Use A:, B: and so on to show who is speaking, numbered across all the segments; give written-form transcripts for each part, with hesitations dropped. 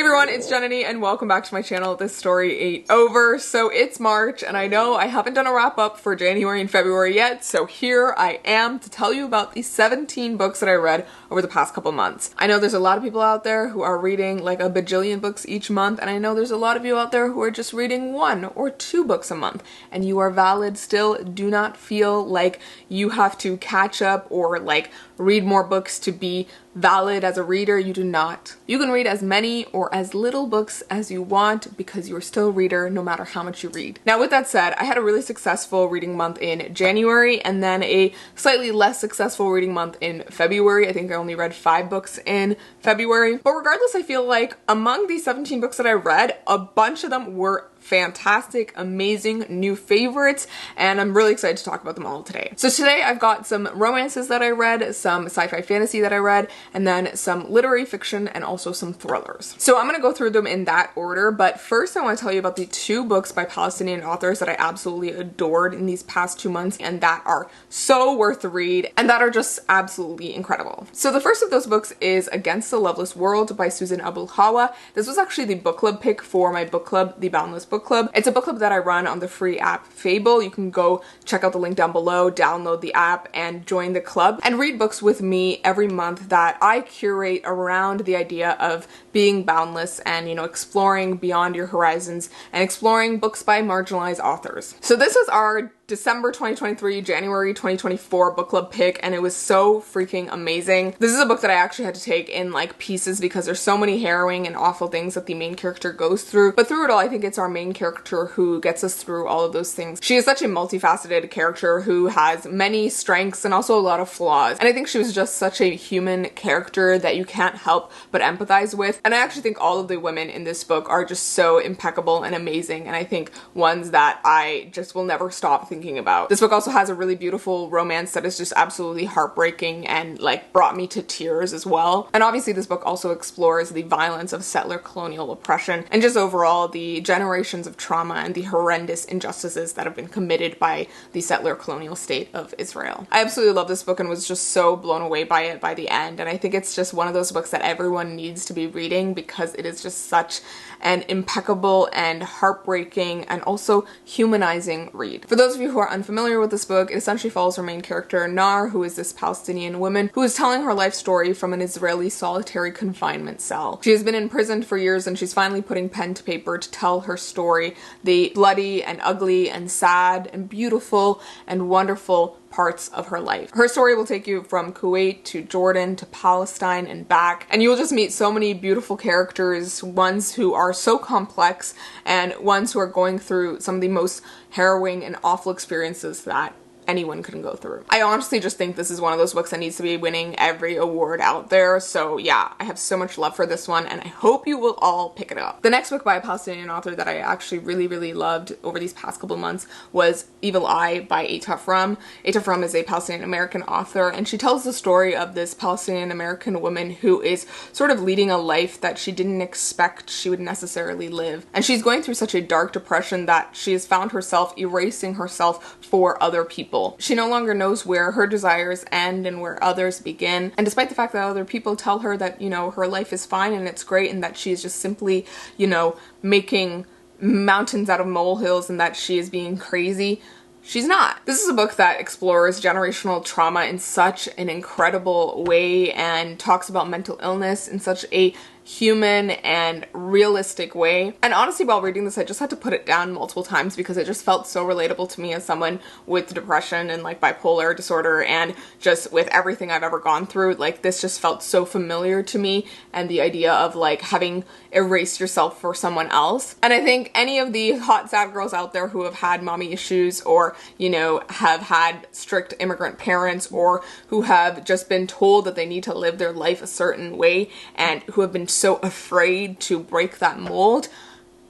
A: everyone, it's Jananie and welcome back to my channel. This story ain't over. So it's March and I know I haven't done a wrap up for January and February yet, so here I am to tell you about the 17 books that I read over the past couple months. I know there's a lot of people out there who are reading like a bajillion books each month, and I know there's a lot of you out there who are just reading 1 or 2 books a month, and you are valid still. Do not feel like you have to catch up or like read more books to be valid as a reader. You do not. You can read as many or as little books as you want because you're still a reader no matter how much you read. Now with that said, I had a really successful reading month in January and then a slightly less successful reading month in February. I think I only read 5 books in February. But regardless, I feel like among these 17 books that I read, a bunch of them were fantastic, amazing new favorites, and I'm really excited to talk about them all today. So today I've got some romances that I read, some sci-fi fantasy that I read, and then some literary fiction and also some thrillers. So I'm gonna go through them in that order, but first I want to tell you about the 2 books by Palestinian authors that I absolutely adored in these past 2 months and that are so worth the read and that are just absolutely incredible. So the first of those books is Against the Loveless World by Susan Abulhawa. This was actually the book club pick for my book club, The Boundless Book Club. It's a book club that I run on the free app Fable. You can go check out the link down below, download the app, and join the club and read books with me every month that I curate around the idea of being boundless and, you know, exploring beyond your horizons and exploring books by marginalized authors. So this was our December 2023, January 2024 book club pick, and it was so freaking amazing. This is a book that I actually had to take in like pieces because there's so many harrowing and awful things that the main character goes through. But through it all, I think it's our main character who gets us through all of those things. She is such a multifaceted character who has many strengths and also a lot of flaws. And I think she was just such a human character that you can't help but empathize with. And I actually think all of the women in this book are just so impeccable and amazing. And I think ones that I just will never stop thinking about. This book also has a really beautiful romance that is just absolutely heartbreaking and like brought me to tears as well. And obviously this book also explores the violence of settler colonial oppression and just overall the generations of trauma and the horrendous injustices that have been committed by the settler colonial state of Israel. I absolutely love this book and was just so blown away by it by the end, and I think it's just one of those books that everyone needs to be reading because it is just such an impeccable and heartbreaking and also humanizing read. For those of you who are unfamiliar with this book, it essentially follows our main character, Nar, who is this Palestinian woman who is telling her life story from an Israeli solitary confinement cell. She has been imprisoned for years and she's finally putting pen to paper to tell her story, the bloody and ugly and sad and beautiful and wonderful parts of her life. Her story will take you from Kuwait to Jordan to Palestine and back, and you will just meet so many beautiful characters, ones who are so complex and ones who are going through some of the most harrowing and awful experiences that anyone can go through. I honestly just think this is one of those books that needs to be winning every award out there. So yeah, I have so much love for this one and I hope you will all pick it up. The next book by a Palestinian author that I actually really loved over these past couple months was Evil Eye by Ataf Rum. Ataf Rum is a Palestinian American author and she tells the story of this Palestinian American woman who is sort of leading a life that she didn't expect she would necessarily live. And she's going through such a dark depression that she has found herself erasing herself for other people. She no longer knows where her desires end and where others begin. And despite the fact that other people tell her that, you know, her life is fine and it's great and that she is just simply, you know, making mountains out of molehills and that she is being crazy, she's not. This is a book that explores generational trauma in such an incredible way and talks about mental illness in such a human and realistic way. And honestly, while reading this, I just had to put it down multiple times because it just felt so relatable to me as someone with depression and like bipolar disorder and just with everything I've ever gone through. Like this just felt so familiar to me, and the idea of like having erased yourself for someone else. And I think any of the hot sad girls out there who have had mommy issues or, you know, have had strict immigrant parents or who have just been told that they need to live their life a certain way and who have been so afraid to break that mold,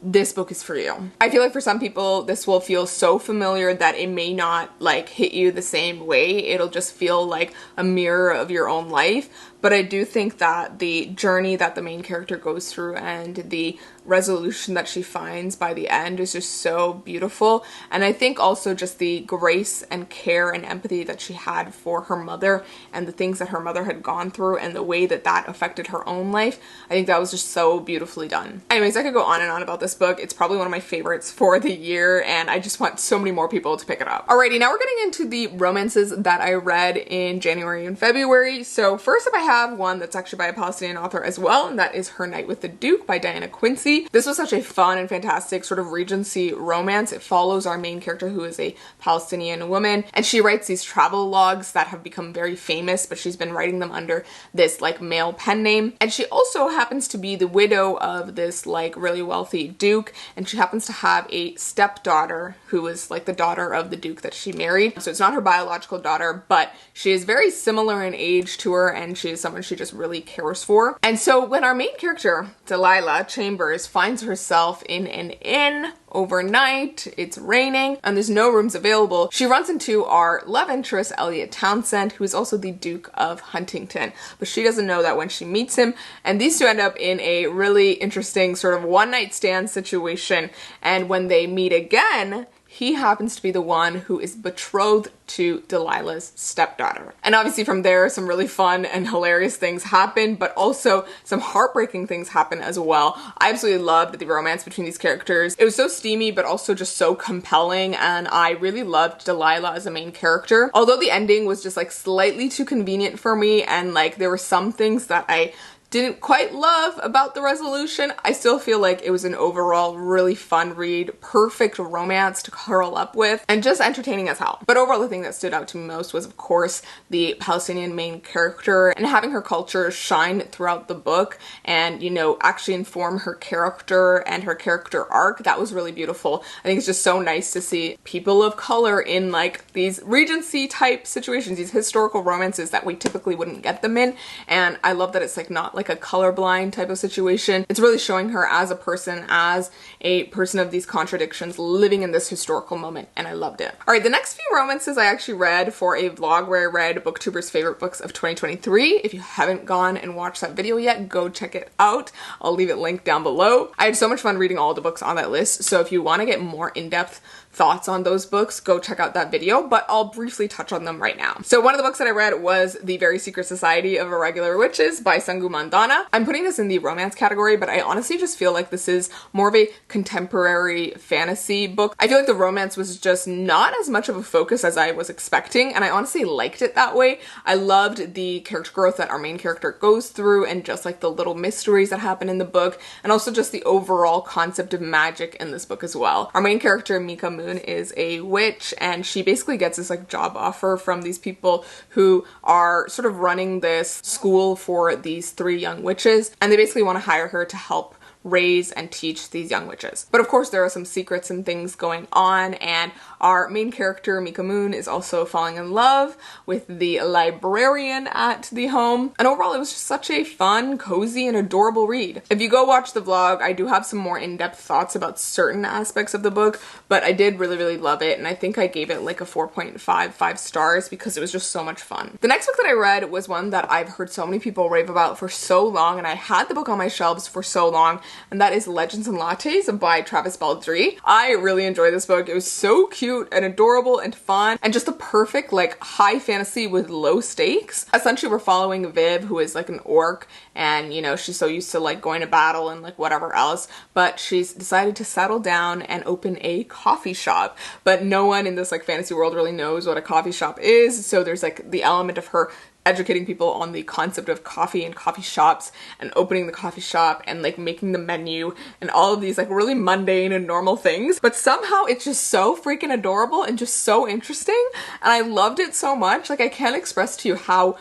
A: this book is for you. I feel like for some people this will feel so familiar that it may not like hit you the same way. It'll just feel like a mirror of your own life. but I do think that the journey that the main character goes through and the resolution that she finds by the end is just so beautiful. And I think also just the grace and care and empathy that she had for her mother and the things that her mother had gone through and the way that that affected her own life, I think that was just so beautifully done. Anyways, I could go on and on about this book. It's probably one of my favorites for the year, and I just want so many more people to pick it up. Alrighty, now we're getting into the romances that I read in January and February. So first up, I have one that's actually by a Palestinian author as well, and that is Her Night with the Duke by Diana Quincy. This was such a fun and fantastic sort of Regency romance. It follows our main character, who is a Palestinian woman, and she writes these travel logs that have become very famous, but she's been writing them under this like male pen name. And she also happens to be the widow of this like really wealthy duke, and she happens to have a stepdaughter who is like the daughter of the duke that she married. So it's not her biological daughter, but she is very similar in age to her, and she is someone she just really cares for. And so when our main character, Delilah Chambers, finds herself in an inn overnight, it's raining, and there's no rooms available, she runs into our love interest, Elliot Townsend, who is also the Duke of Huntington. But she doesn't know that when she meets him, and these two end up in a really interesting sort of one-night stand situation. And when they meet again, he happens to be the one who is betrothed to Delilah's stepdaughter. And obviously from there, some really fun and hilarious things happen, but also some heartbreaking things happen as well. I absolutely loved the romance between these characters. It was so steamy, but also just so compelling, and I really loved Delilah as a main character. Although the ending was just like slightly too convenient for me, and like there were some things that I didn't quite love about the resolution, I still feel like it was an overall really fun read, perfect romance to curl up with, and just entertaining as hell. But overall, the thing that stood out to me most was, of course, the Palestinian main character and having her culture shine throughout the book and, you know, actually inform her character and her character arc. That was really beautiful. I think it's just so nice to see people of color in like these Regency type situations, these historical romances that we typically wouldn't get them in. And I love that it's like not like a colorblind type of situation. It's really showing her as a person of these contradictions living in this historical moment, and I loved it. All right, the next few romances I actually read for a vlog where I read Booktubers' favorite books of 2023. If you haven't gone and watched that video yet, go check it out. I'll leave it linked down below. I had so much fun reading all the books on that list, so if you want to get more in-depth thoughts on those books, go check out that video, but I'll briefly touch on them right now. So one of the books that I read was The Very Secret Society of Irregular Witches by Sangu Mandana. I'm putting this in the romance category, but I honestly just feel like this is more of a contemporary fantasy book. I feel like the romance was just not as much of a focus as I was expecting, and I honestly liked it that way. I loved the character growth that our main character goes through, and just like the little mysteries that happen in the book, and also just the overall concept of magic in this book as well. Our main character, Mika Moon, is a witch, and she basically gets this like job offer from these people who are sort of running this school for these 3 young witches, and they basically want to hire her to help raise and teach these young witches. But of course there are some secrets and things going on, and our main character, Mika Moon, is also falling in love with the librarian at the home. And overall, it was just such a fun, cozy, and adorable read. If you go watch the vlog, I do have some more in-depth thoughts about certain aspects of the book, but I did really, really love it, and I think I gave it like a 4.55 stars because it was just so much fun. The next book that I read was one that I've heard so many people rave about for so long, and I had the book on my shelves for so long, and that is Legends and Lattes by Travis Baldree. I really enjoyed this book. It was so cute and adorable and fun, and just the perfect like high fantasy with low stakes. Essentially, we're following Viv, who is like an orc, and you know, she's so used to like going to battle and like whatever else, but she's decided to settle down and open a coffee shop. But no one in this like fantasy world really knows what a coffee shop is, so there's like the element of her educating people on the concept of coffee and coffee shops and opening the coffee shop and like making the menu and all of these like really mundane and normal things, but somehow it's just so freaking adorable and just so interesting, and I loved it so much. Like, I can't express to you how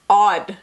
A: odd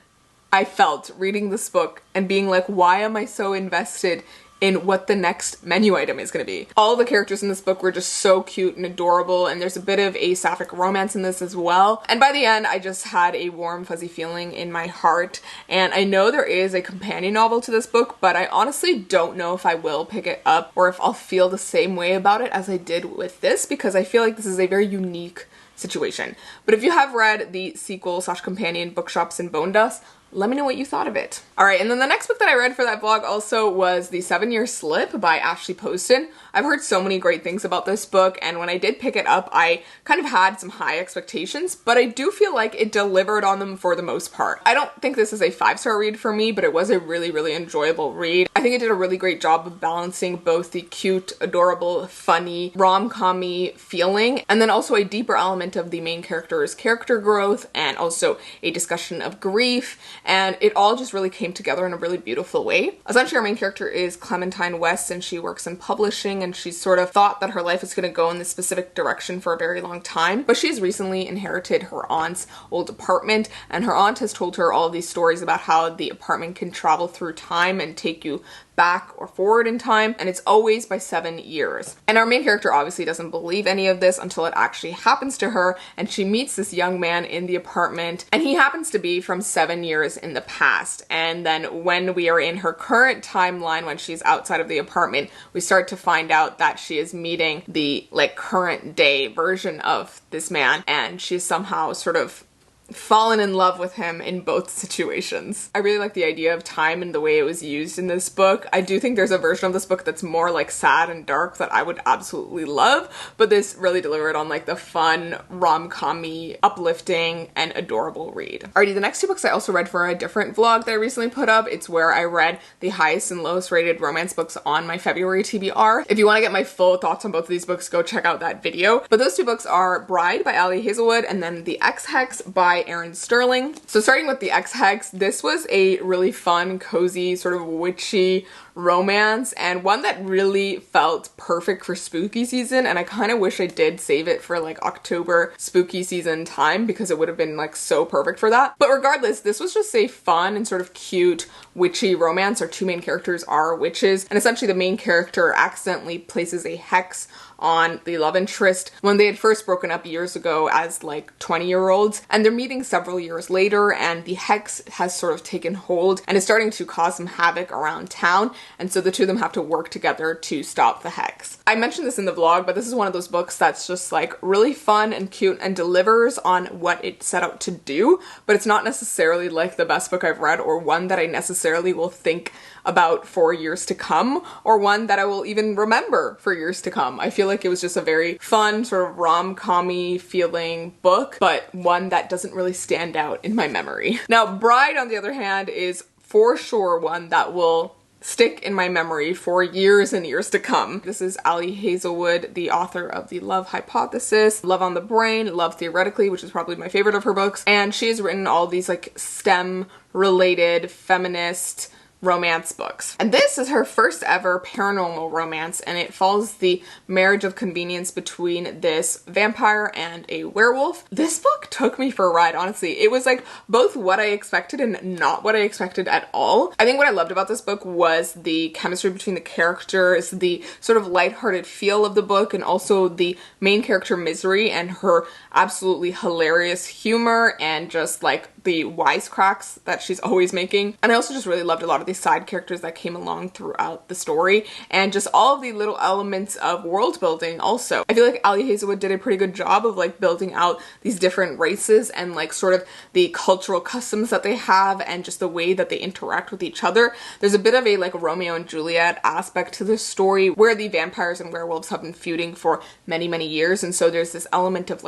A: I felt reading this book and being like, why am I so invested in what the next menu item is going to be. All the characters in this book were just so cute and adorable, and there's a bit of a sapphic romance in this as well. And by the end, I just had a warm, fuzzy feeling in my heart. And I know there is a companion novel to this book, but I honestly don't know if I will pick it up or if I'll feel the same way about it as I did with this, because I feel like this is a very unique situation. But if you have read the sequel / companion Bookshops and Bone Dust, let me know what you thought of it. Alright, and then the next book that I read for that vlog also was The 7-Year Slip by Ashley Poston. I've heard so many great things about this book, and when I did pick it up, I kind of had some high expectations, but I do feel like it delivered on them for the most part. I don't think this is a 5-star read for me, but it was a really, really enjoyable read. I think it did a really great job of balancing both the cute, adorable, funny, rom-com-y feeling, and then also a deeper element of the main character's character growth, and also a discussion of grief, and it all just really came together in a really beautiful way. Essentially, our main character is Clementine West, and she works in publishing, and she's sort of thought that her life is going to go in this specific direction for a very long time, but she's recently inherited her aunt's old apartment, and her aunt has told her all of these stories about how the apartment can travel through time and take you back or forward in time, and it's always by 7 years. And our main character obviously doesn't believe any of this until it actually happens to her, and she meets this young man in the apartment, and he happens to be from 7 years in the past. And then when we are in her current timeline, when she's outside of the apartment, we start to find out that she is meeting the current day version of this man, and she's somehow sort of fallen in love with him in both situations. I really like the idea of time and the way it was used in this book. I do think there's a version of this book that's more sad and dark that I would absolutely love, but this really delivered on the fun, rom-com-y, uplifting, and adorable read. Alrighty, the next 2 books I also read for a different vlog that I recently put up. It's where I read the highest and lowest rated romance books on my February TBR. If you want to get my full thoughts on both of these books, go check out that video. But those 2 books are Bride by Ali Hazelwood and then The Ex-Hex by Erin Sterling. So starting with The Ex-Hex, this was a really fun, cozy, sort of witchy romance, and one that really felt perfect for spooky season, and I kind of wish I did save it for October spooky season time, because it would have been so perfect for that. But regardless, this was just a fun and sort of cute witchy romance. Our 2 main characters are witches, and essentially the main character accidentally places a hex on the love interest when they had first broken up years ago as 20-year-olds, and they're meeting several years later, and the hex has sort of taken hold and is starting to cause some havoc around town, and so the 2 of them have to work together to stop the hex. I mentioned this in the vlog, but this is one of those books that's just really fun and cute and delivers on what it set out to do, but it's not necessarily the best book I've read, or one that I necessarily will think about for years to come, or one that I will even remember for years to come. I feel like it was just a very fun, sort of rom-com-y feeling book, but one that doesn't really stand out in my memory. Now, Bride, on the other hand, is for sure one that will stick in my memory for years and years to come. This is Ali Hazelwood, the author of The Love Hypothesis, Love on the Brain, Love Theoretically, which is probably my favorite of her books, and she has written all these STEM-related feminist romance books. And this is her first ever paranormal romance, and it follows the marriage of convenience between this vampire and a werewolf. This book took me for a ride, honestly. It was both what I expected and not what I expected at all. I think what I loved about this book was the chemistry between the characters, the sort of lighthearted feel of the book, and also the main character Misery and her absolutely hilarious humor and just the wisecracks that she's always making. And I also just really loved a lot of these side characters that came along throughout the story, and just all of the little elements of world building also. I feel like Ali Hazelwood did a pretty good job of building out these different races and sort of the cultural customs that they have and just the way that they interact with each other. There's a bit of a Romeo and Juliet aspect to this story where the vampires and werewolves have been feuding for many, many years, and so there's this element of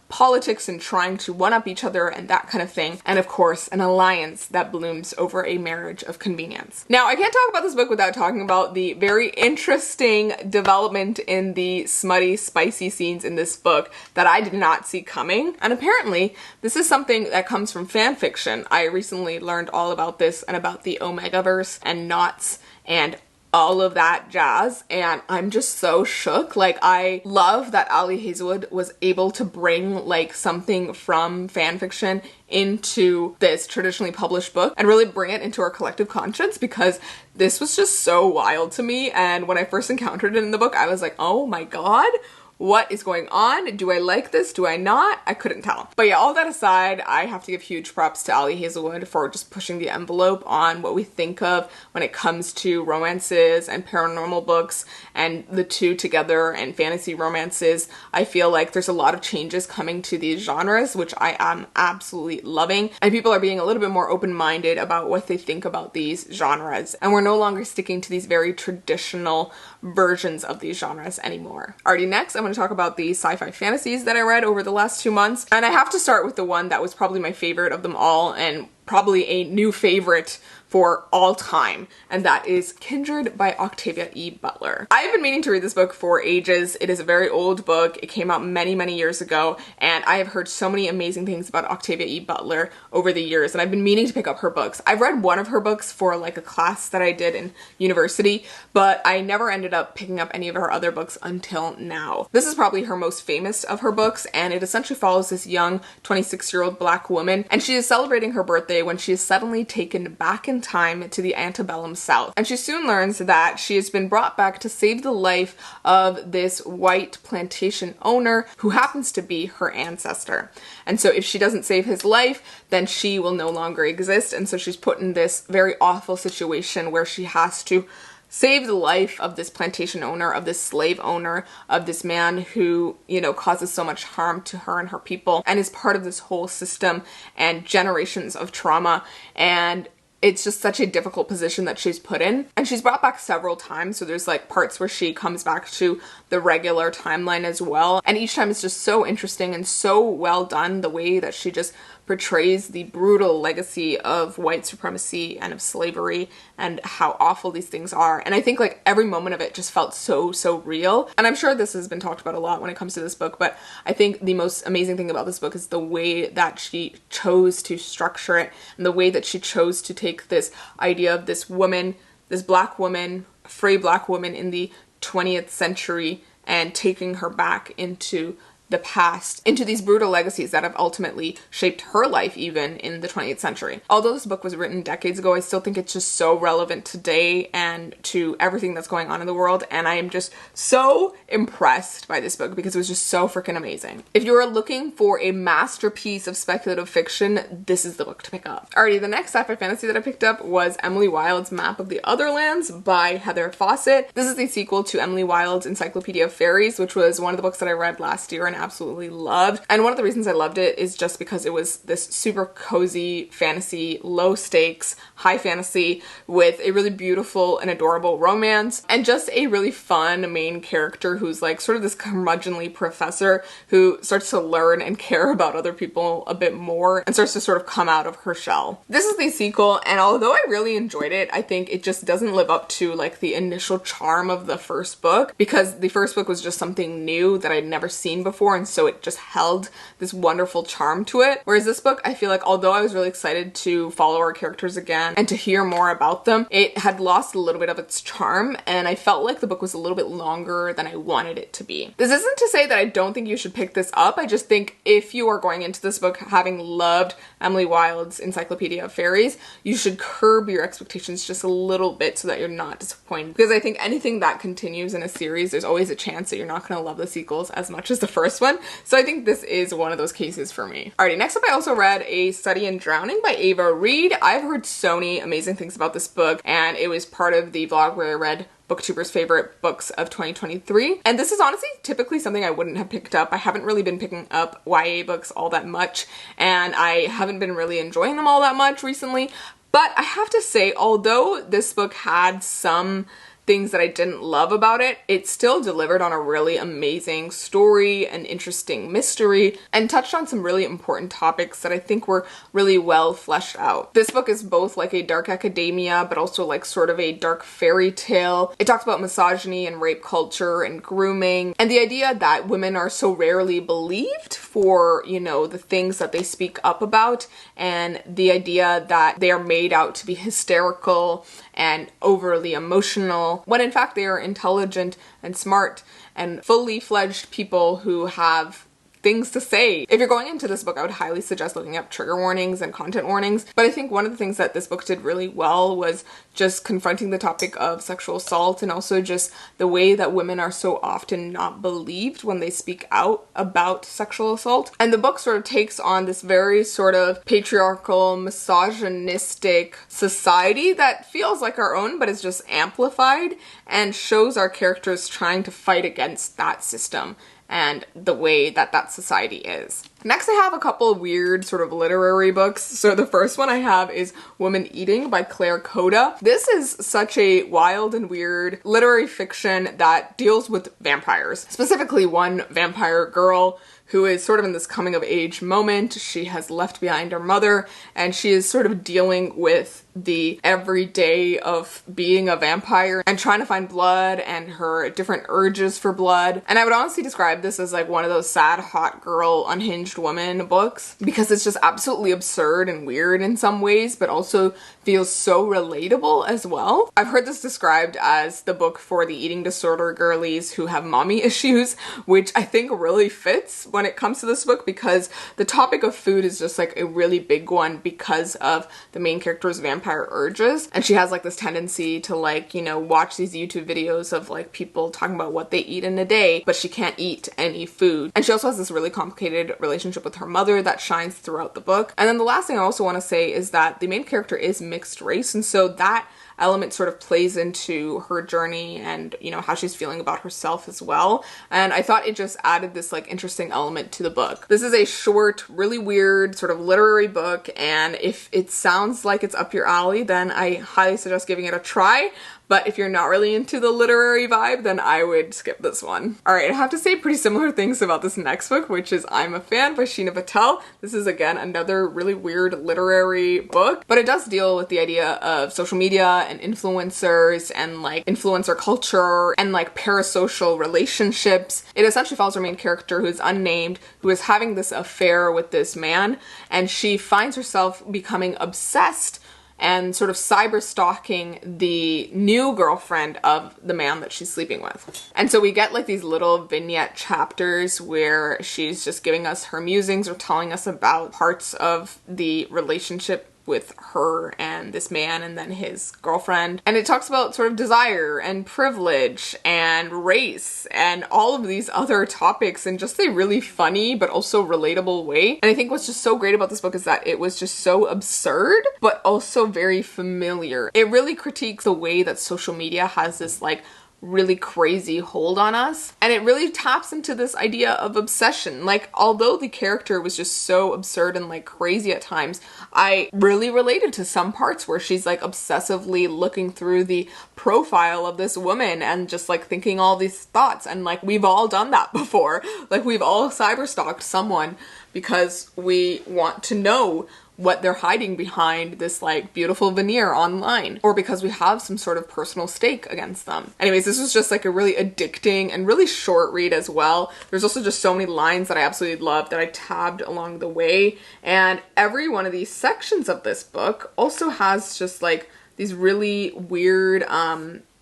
A: politics and trying to one-up each other and that kind of thing. And of course, an alliance that blooms over a marriage of convenience. Now, I can't talk about this book without talking about the very interesting development in the smutty, spicy scenes in this book that I did not see coming. And apparently, this is something that comes from fan fiction. I recently learned all about this and about the Omegaverse and knots and all of that jazz, and I'm just so shook. I love that Ali Hazelwood was able to bring something from fan fiction into this traditionally published book and really bring it into our collective conscience, because this was just so wild to me. And when I first encountered it in the book, I was like, oh my god, what is going on? Do I like this? Do I not? I couldn't tell. But yeah, all that aside, I have to give huge props to Ali Hazelwood for just pushing the envelope on what we think of when it comes to romances and paranormal books and the two together and fantasy romances. I feel like there's a lot of changes coming to these genres, which I am absolutely loving. And people are being a little bit more open-minded about what they think about these genres. And we're no longer sticking to these very traditional versions of these genres anymore. Alrighty, next I'm going to talk about the sci-fi fantasies that I read over the last 2 months. And I have to start with the one that was probably my favorite of them all, and probably a new favorite for all time, and that is Kindred by Octavia E. Butler. I've been meaning to read this book for ages. It is a very old book. It came out many, many years ago, and I have heard so many amazing things about Octavia E. Butler over the years, and I've been meaning to pick up her books. I've read one of her books for like a class that I did in university, but I never ended up picking up any of her other books until now. This is probably her most famous of her books, and it essentially follows this young 26-year-old Black woman, and she is celebrating her birthday when she is suddenly taken back in time to the antebellum South. And she soon learns that she has been brought back to save the life of this white plantation owner who happens to be her ancestor. And so if she doesn't save his life, then she will no longer exist. And so she's put in this very awful situation where she has to save the life of this plantation owner, of this slave owner, of this man who, you know, causes so much harm to her and her people, and is part of this whole system and generations of trauma. And it's just such a difficult position that she's put in. And she's brought back several times, so there's like parts where she comes back to the regular timeline as well. And each time it's just so interesting and so well done, the way that she just portrays the brutal legacy of white supremacy and of slavery and how awful these things are. And I think like every moment of it just felt so real. And I'm sure this has been talked about a lot when it comes to this book, but I think the most amazing thing about this book is the way that she chose to structure it, and the way that she chose to take this idea of this woman, this Black woman, free Black woman in the 20th century, and taking her back into the past, into these brutal legacies that have ultimately shaped her life even in the 20th century. Although this book was written decades ago, I still think it's just so relevant today and to everything that's going on in the world, and I am just so impressed by this book because it was just so freaking amazing. If you are looking for a masterpiece of speculative fiction, this is the book to pick up. Alrighty, the next sci-fi fantasy that I picked up was Emily Wilde's Map of the Otherlands by Heather Fawcett. This is the sequel to Emily Wilde's Encyclopedia of Fairies, which was one of the books that I read last year and absolutely loved. And one of the reasons I loved it is just because it was this super cozy fantasy, low stakes, high fantasy with a really beautiful and adorable romance, and just a really fun main character who's like sort of this curmudgeonly professor who starts to learn and care about other people a bit more and starts to sort of come out of her shell. This is the sequel, and although I really enjoyed it, I think it just doesn't live up to like the initial charm of the first book, because the first book was just something new that I'd never seen before, and so it just held this wonderful charm to it. Whereas this book, I feel like although I was really excited to follow our characters again and to hear more about them, it had lost a little bit of its charm, and I felt like the book was a little bit longer than I wanted it to be. This isn't to say that I don't think you should pick this up. I just think if you are going into this book having loved Emily Wilde's Encyclopedia of Fairies, you should curb your expectations just a little bit so that you're not disappointed. Because I think anything that continues in a series, there's always a chance that you're not going to love the sequels as much as the first one. So I think this is one of those cases for me. Alrighty, next up I also read A Study in Drowning by Ava Reed. I've heard so many amazing things about this book, and it was part of the vlog where I read Booktubers' favorite books of 2023. And this is honestly typically something I wouldn't have picked up. I haven't really been picking up YA books all that much, and I haven't been really enjoying them all that much recently. But I have to say, although this book had some things that I didn't love about it, it still delivered on a really amazing story, an interesting mystery, and touched on some really important topics that I think were really well fleshed out. This book is both like a dark academia, but also like sort of a dark fairy tale. It talks about misogyny and rape culture and grooming, and the idea that women are so rarely believed for, you know, the things that they speak up about, and the idea that they are made out to be hysterical and overly emotional, when in fact they are intelligent and smart and fully fledged people who have things to say. If you're going into this book, I would highly suggest looking up trigger warnings and content warnings. But I think one of the things that this book did really well was just confronting the topic of sexual assault, and also just the way that women are so often not believed when they speak out about sexual assault. And the book sort of takes on this very sort of patriarchal, misogynistic society that feels like our own, but is just amplified, and shows our characters trying to fight against that system and the way that that society is. Next, I have a couple of weird sort of literary books. So the first one I have is Woman Eating by Claire Coda. This is such a wild and weird literary fiction that deals with vampires. Specifically, one vampire girl who is sort of in this coming of age moment. She has left behind her mother, and she is sort of dealing with the everyday of being a vampire and trying to find blood and her different urges for blood. And I would honestly describe this as like one of those sad hot girl unhinged woman books, because it's just absolutely absurd and weird in some ways, but also feels so relatable as well. I've heard this described as the book for the eating disorder girlies who have mommy issues, which I think really fits when it comes to this book, because the topic of food is just like a really big one because of the main character's vampire urges. And she has like this tendency to like, you know, watch these YouTube videos of like people talking about what they eat in a day, but she can't eat any food. And she also has this really complicated relationship with her mother that shines throughout the book. And then the last thing I also want to say is that the main character is mixed race, and so that element sort of plays into her journey and, you know, how she's feeling about herself as well. And I thought it just added this like interesting element to the book. This is a short, really weird sort of literary book, and if it sounds like it's up your alley, then I highly suggest giving it a try. But if you're not really into the literary vibe, then I would skip this one. Alright, I have to say pretty similar things about this next book, which is I'm a Fan by Sheena Patel. This is again another really weird literary book, but it does deal with the idea of social media and influencers and like influencer culture and like parasocial relationships. It essentially follows our main character, who is unnamed, who is having this affair with this man, and she finds herself becoming obsessed and sort of cyber stalking the new girlfriend of the man that she's sleeping with. And so we get like these little vignette chapters where she's just giving us her musings or telling us about parts of the relationship with her and this man and then his girlfriend. And it talks about sort of desire and privilege and race and all of these other topics in just a really funny but also relatable way. And I think what's just so great about this book is that it was just so absurd but also very familiar. It really critiques the way that social media has this like really crazy hold on us, and it really taps into this idea of obsession. Like, although the character was just so absurd and like crazy at times, I really related to some parts where she's like obsessively looking through the profile of this woman and just like thinking all these thoughts, and like we've all done that before. Like, we've all cyberstalked someone because we want to know what they're hiding behind this like beautiful veneer online, or because we have some sort of personal stake against them. Anyways, this was just like a really addicting and really short read as well. There's also just so many lines that I absolutely loved that I tabbed along the way, and every one of these sections of this book also has just like these really weird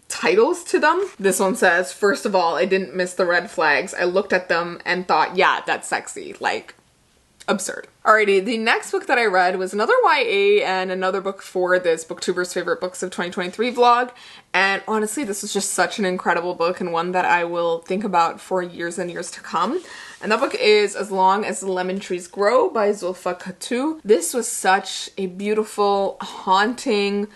A: titles to them. This one says, "First of all, I didn't miss the red flags. I looked at them and thought, yeah, that's sexy." Like, absurd. Alrighty, the next book that I read was another YA and another book for this Booktubers Favorite Books of 2023 vlog. And honestly, this was just such an incredible book and one that I will think about for years and years to come. And that book is As Long as the Lemon Trees Grow by Zulfa Katu. This was such a beautiful, haunting,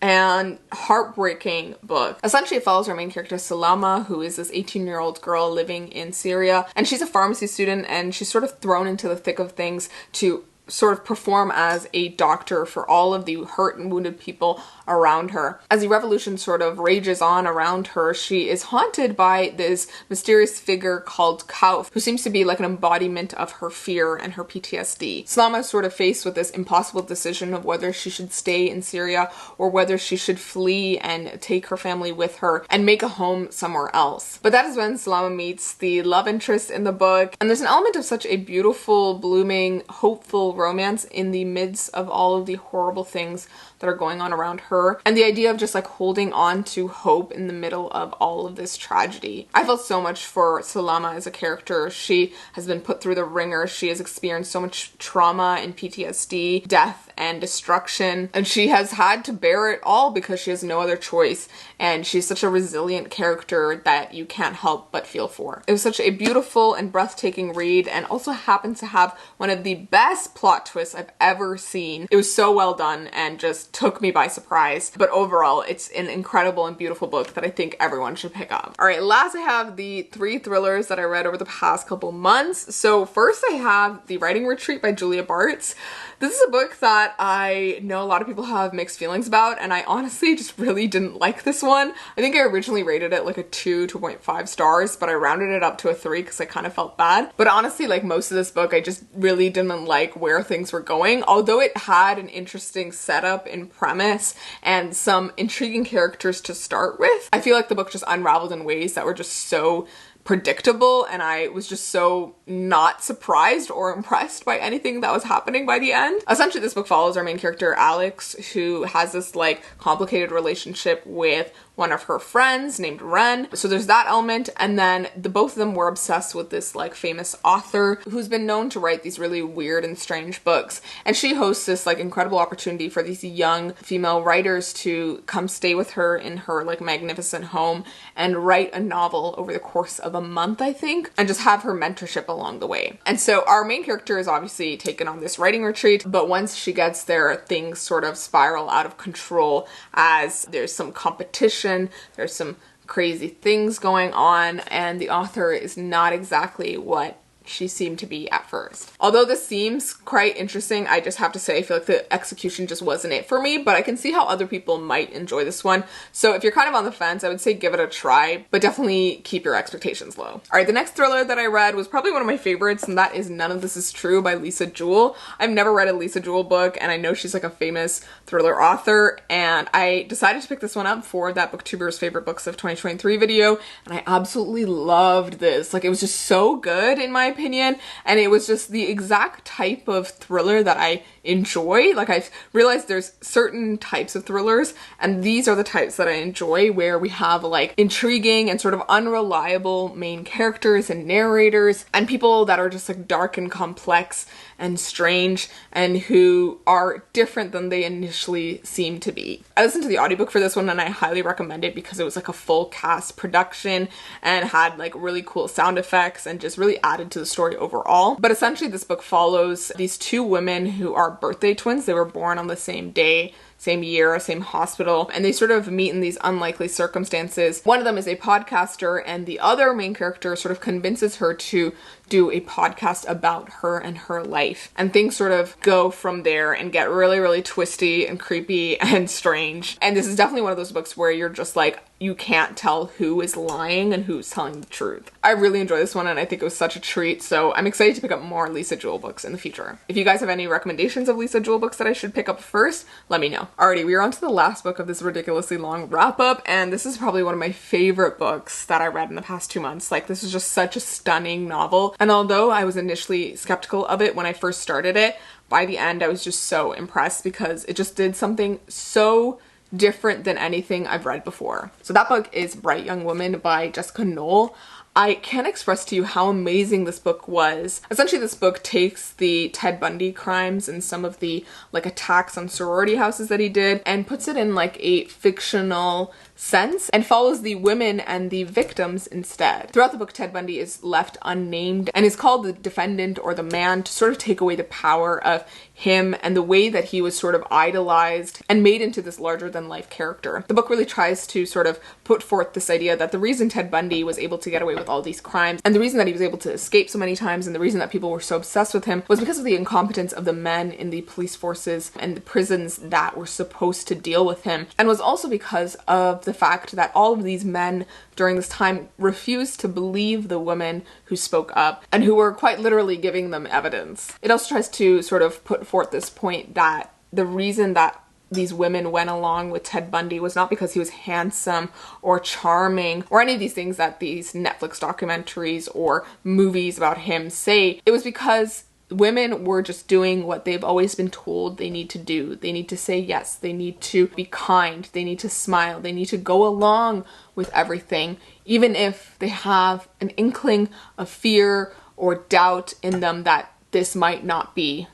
A: and heartbreaking book. Essentially, it follows our main character Salama, who is this 18-year-old girl living in Syria, and she's a pharmacy student, and she's sort of thrown into the thick of things to sort of perform as a doctor for all of the hurt and wounded people around her. As the revolution sort of rages on around her, she is haunted by this mysterious figure called Kauf, who seems to be like an embodiment of her fear and her PTSD. Salama is sort of faced with this impossible decision of whether she should stay in Syria or whether she should flee and take her family with her and make a home somewhere else. But that is when Salama meets the love interest in the book, and there's an element of such a beautiful, blooming, hopeful romance in the midst of all of the horrible things that are going on around her her, and the idea of just like holding on to hope in the middle of all of this tragedy. I felt so much for Salama as a character. She has been put through the ringer. She has experienced so much trauma and PTSD, death and destruction, and she has had to bear it all because she has no other choice, and she's such a resilient character that you can't help but feel for. It was such a beautiful and breathtaking read, and also happens to have one of the best plot twists I've ever seen. It was so well done and just took me by surprise, but overall it's an incredible and beautiful book that I think everyone should pick up. Alright, last I have the 3 thrillers that I read over the past couple months. So first I have The Writing Retreat by Julia Bartz. This is a book that I know a lot of people have mixed feelings about, and I honestly just really didn't like this one. I think I originally rated it like a 2.5 stars, but I rounded it up to a 3 because I kind of felt bad. But honestly, like most of this book, I just really didn't like where things were going. Although it had an interesting setup and premise and some intriguing characters to start with, I feel like the book just unraveled in ways that were just so predictable, and I was just so not surprised or impressed by anything that was happening by the end. Essentially, this book follows our main character Alex, who has this like complicated relationship with one of her friends named Ren. So there's that element, and then both of them were obsessed with this like famous author who's been known to write these really weird and strange books, and she hosts this like incredible opportunity for these young female writers to come stay with her in her like magnificent home and write a novel over the course of a month, I think, and just have her mentorship along the way. And so our main character is obviously taken on this writing retreat, but once she gets there, things sort of spiral out of control as there's some competition, there's some crazy things going on, and the author is not exactly what she seemed to be at first. Although this seems quite interesting, I just have to say I feel like the execution just wasn't it for me, but I can see how other people might enjoy this one. So if you're kind of on the fence, I would say give it a try, but definitely keep your expectations low. All right, the next thriller that I read was probably one of my favorites, and that is None of This Is True by Lisa Jewell. I've never read a Lisa Jewell book, and I know she's like a famous thriller author, and I decided to pick this one up for that Booktubers favorite books of 2023 video, and I absolutely loved this. Like, it was just so good in my opinion, and it was just the exact type of thriller that I enjoy. Like, I've realized there's certain types of thrillers, and these are the types that I enjoy, where we have like intriguing and sort of unreliable main characters and narrators, and people that are just like dark and complex and strange and who are different than they initially seem to be. I listened to the audiobook for this one, and I highly recommend it because it was like a full cast production and had like really cool sound effects and just really added to the story overall. But essentially this book follows these 2 women who are birthday twins. They were born on the same day, same year, same hospital, and they sort of meet in these unlikely circumstances. One of them is a podcaster, and the other main character sort of convinces her to do a podcast about her and her life. And things sort of go from there and get really, really twisty and creepy and strange. And this is definitely one of those books where you're just like, you can't tell who is lying and who's telling the truth. I really enjoyed this one, and I think it was such a treat, so I'm excited to pick up more Lisa Jewell books in the future. If you guys have any recommendations of Lisa Jewell books that I should pick up first, let me know. Alrighty, we are on to the last book of this ridiculously long wrap-up, and this is probably one of my favorite books that I read in the past 2 months. Like, this is just such a stunning novel, and although I was initially skeptical of it when I first started it, by the end I was just so impressed because it just did something so different than anything I've read before. So that book is Bright Young Woman by Jessica Knoll. I can't express to you how amazing this book was. Essentially, this book takes the Ted Bundy crimes and some of the like attacks on sorority houses that he did and puts it in like a fictional sense and follows the women and the victims instead. Throughout the book, Ted Bundy is left unnamed and is called the defendant or the man to sort of take away the power of him and the way that he was sort of idolized and made into this larger than life character. The book really tries to sort of put forth this idea that the reason Ted Bundy was able to get away with all these crimes and the reason that he was able to escape so many times and the reason that people were so obsessed with him was because of the incompetence of the men in the police forces and the prisons that were supposed to deal with him, and was also because of the fact that all of these men during this time refused to believe the women who spoke up and who were quite literally giving them evidence. It also tries to sort of put forth this point that the reason that these women went along with Ted Bundy was not because he was handsome or charming or any of these things that these Netflix documentaries or movies about him say. It was because women were just doing what they've always been told they need to do. They need to say yes, they need to be kind, they need to smile, they need to go along with everything, even if they have an inkling of fear or doubt in them that this might not be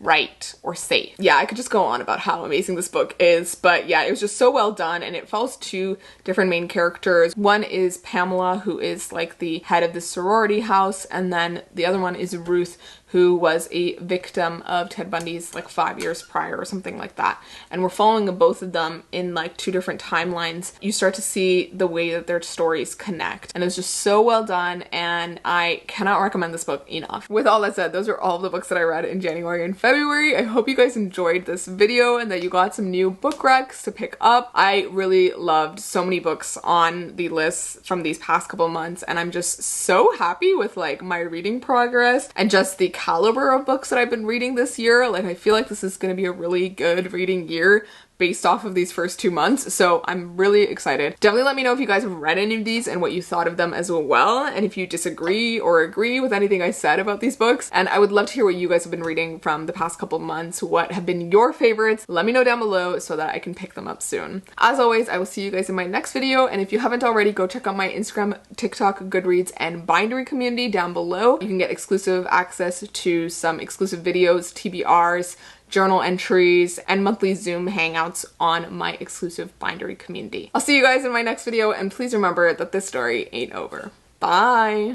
A: right or safe. Yeah, I could just go on about how amazing this book is, but yeah, it was just so well done, and it follows two different main characters. One is Pamela, who is like the head of the sorority house, and then the other one is Ruth, who was a victim of Ted Bundy's like 5 years prior or something like that. And we're following both of them in like two different timelines. You start to see the way that their stories connect, and it's just so well done, and I cannot recommend this book enough. With all that said, those are all of the books that I read in January and February. I hope you guys enjoyed this video and that you got some new book recs to pick up. I really loved so many books on the list from these past couple months, and I'm just so happy with like my reading progress and just the caliber of books that I've been reading this year. Like, I feel like this is going to be a really good reading year based off of these first 2 months, so I'm really excited. Definitely let me know if you guys have read any of these and what you thought of them as well, and if you disagree or agree with anything I said about these books. And I would love to hear what you guys have been reading from the past couple months. What have been your favorites? Let me know down below so that I can pick them up soon. As always, I will see you guys in my next video, and if you haven't already, go check out my Instagram, TikTok, Goodreads, and Bindery community down below. You can get exclusive access to some exclusive videos, TBRs, journal entries, and monthly Zoom hangouts on my exclusive Bindery community. I'll see you guys in my next video, and please remember that this story ain't over. Bye!